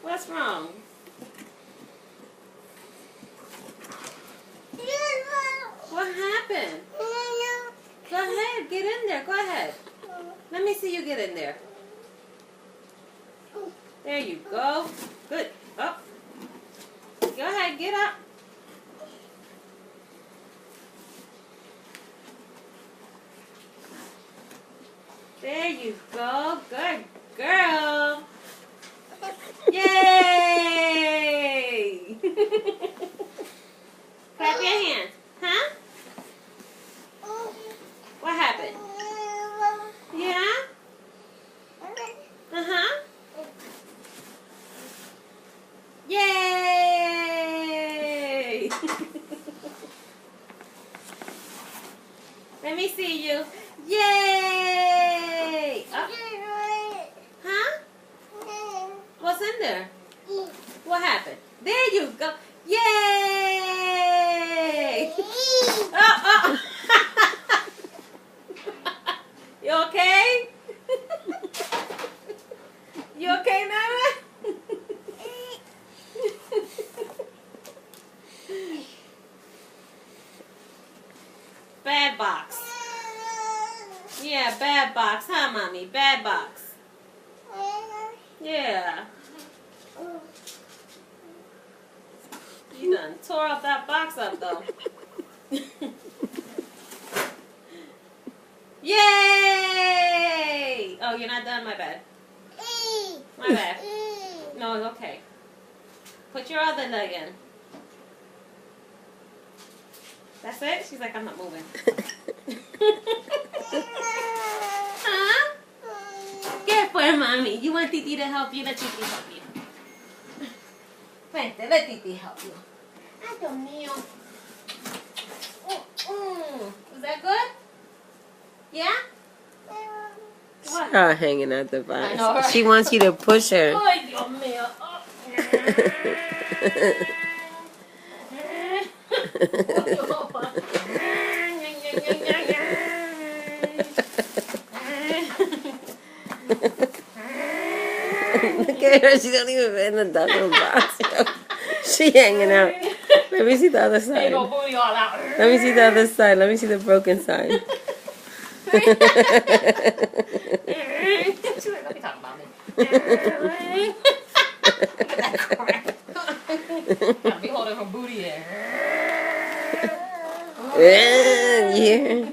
What's wrong? What happened? Go ahead, get in there. Go ahead. Let me see you get in there. There you go. Good. Up. Go ahead, get up. There you go. Good girl. Yay! Clap your hands. Huh? What happened? Yeah? Uh-huh. Yay! Let me see you. Yay! Up. Huh? What's in there? What happened? There you go. Yay! Oh. You okay? You okay, Nana? Bad box. Yeah, bad box, huh, Mommy? Bad box. Yeah. You done tore up that box up, though. Yay! Oh, you're not done? My bad. My bad. No, it's okay. Put your other leg in. That's it? She's like, I'm not moving. Huh? Get for Mommy. You want Titi to help you? Let Titi help you. Vente, let Titi help you. Ay, Dios mío. Was that good? Yeah? What? Stop hanging out the box. I know, right? She wants you to push her. Ay, Dios mío. Look at her. She don't even fit in the duckling box. She hanging out. Let me see the other There you side. go, booty all out. Let me see the other side. Let me see the broken side. She's like, let me talk about me. Look at that crap. Gotta be holding her booty there. Yeah.